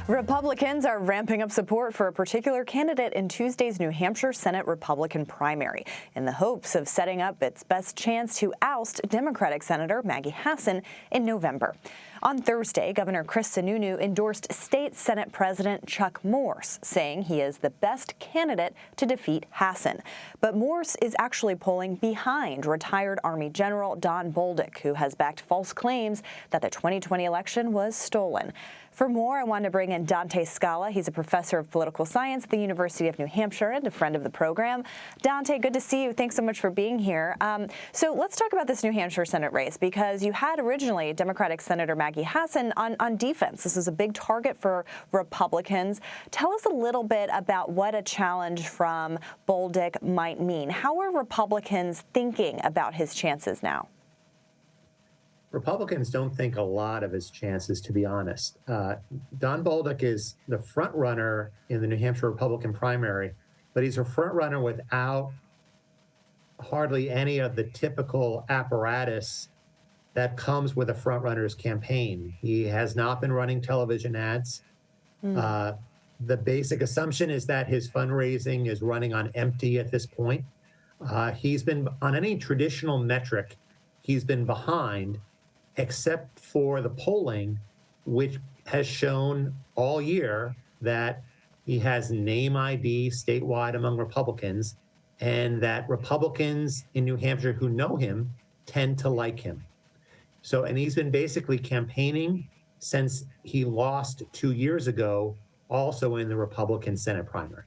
Republicans are ramping up support for a particular candidate in Tuesday's New Hampshire Senate Republican primary in the hopes of setting up its best chance to oust Democratic Senator Maggie Hassan in November. On Thursday, Governor Gov Sununus endorsed State Senate President Chuck Morse, saying he is the best candidate to defeat Hassan. But Morse is actually polling behind retired Army General Don Bolduc, who has backed false claims that the 2020 election was stolen. For more, I want to bring in Dante Scala. He's a professor of political science at the University of New Hampshire and a friend of the program. Dante, good to see you. Thanks so much for being here. So let's talk about this New Hampshire Senate race, because you had originally Democratic Senator Maggie Hassan on defense. This was a big target for Republicans. Tell us a little bit about what a challenge from Bolduc might mean. How are Republicans thinking about his chances now? Republicans don't think a lot of his chances, to be honest. Don Bolduc is the front runner in the New Hampshire Republican primary, but he's a front runner without hardly any of the typical apparatus that comes with a front runner's campaign. He has not been running television ads. The basic assumption is that his fundraising is running on empty at this point. He's been, on any traditional metric, he's been behind, except for the polling, which has shown all year that he has name ID statewide among Republicans, and that Republicans in New Hampshire who know him tend to like him. So, and he's been basically campaigning since he lost 2 years ago, also in the Republican Senate primary.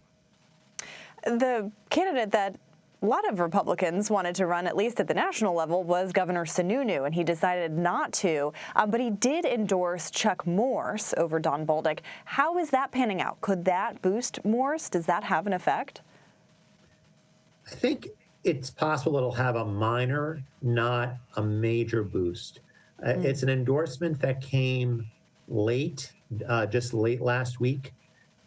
The candidate that a lot of Republicans wanted to run, at least at the national level, was Governor Sununus, and he decided not to. But he did endorse Chuck Morse over Don Bolduc. How is that panning out? Could that boost Morse? Does that have an effect? I think it's possible it'll have a minor, not a major boost. It's an endorsement that came late, just late last week.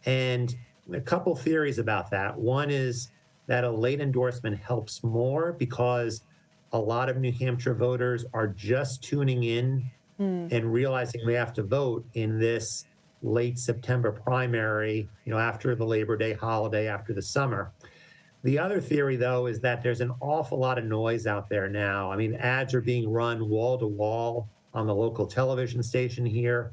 And a couple theories about that. One is that a late endorsement helps more because a lot of New Hampshire voters are just tuning in and realizing they have to vote in this late September primary, after the Labor Day holiday, after the summer. The other theory, though, is that there's an awful lot of noise out there now. I mean, ads are being run wall to wall on the local television station here.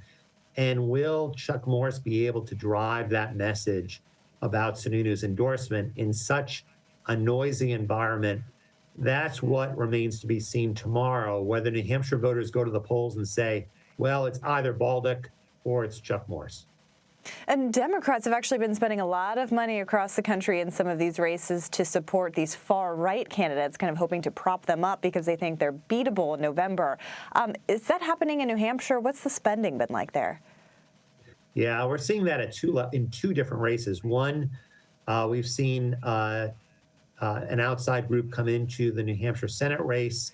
And will Chuck Morse be able to drive that message about Sununus' endorsement in such a noisy environment? That's what remains to be seen tomorrow, whether New Hampshire voters go to the polls and say, well, it's either Bolduc or it's Chuck Morse. And Democrats have actually been spending a lot of money across the country in some of these races to support these far-right candidates, kind of hoping to prop them up because they think they're beatable in November. Is that happening in New Hampshire? What's the spending been like there? Yeah, we're seeing that in two different races. One, we've seen an outside group come into the New Hampshire Senate race,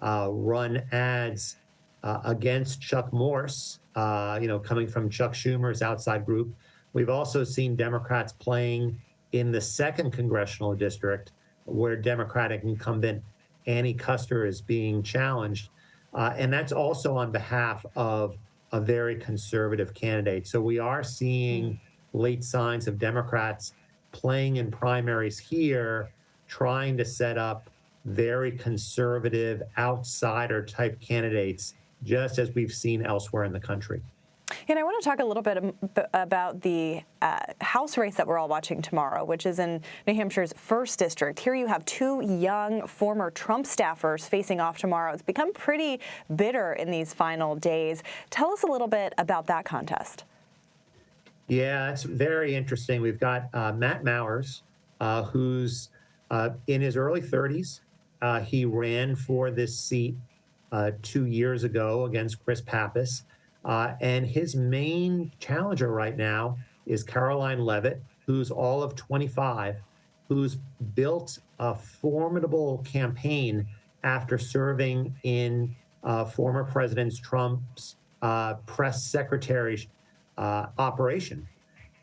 run ads against Chuck Morse, coming from Chuck Schumer's outside group. We've also seen Democrats playing in the 2nd congressional district, where Democratic incumbent Annie Kuster is being challenged. And that's also on behalf of a very conservative candidate. So we are seeing late signs of Democrats playing in primaries here, trying to set up very conservative outsider type candidates, just as we've seen elsewhere in the country. And I want to talk a little bit about the House race that we're all watching tomorrow, which is in New Hampshire's 1st district. Here you have 2 young former Trump staffers facing off tomorrow. It's become pretty bitter in these final days. Tell us a little bit about that contest. Yeah, it's very interesting. We've got Matt Mowers, who's in his early 30s. He ran for this seat 2 years ago against Chris Pappas. And his main challenger right now is Caroline Leavitt, who's all of 25, who's built a formidable campaign after serving in former President Trump's press secretary's operation.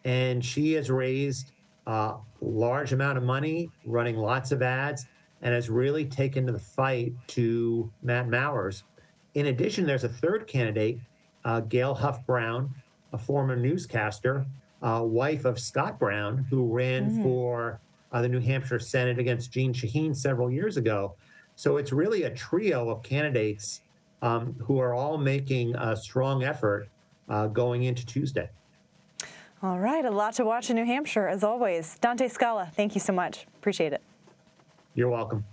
And she has raised a large amount of money, running lots of ads, and has really taken to the fight to Matt Mowers. In addition, there's a third candidate, Gail Huff Brown, a former newscaster, wife of Scott Brown, who ran for the New Hampshire Senate against Jeanne Shaheen several years ago. So it's really a trio of candidates who are all making a strong effort going into Tuesday. All right, a lot to watch in New Hampshire, as always. Dante Scala, thank you so much. Appreciate it. You're welcome.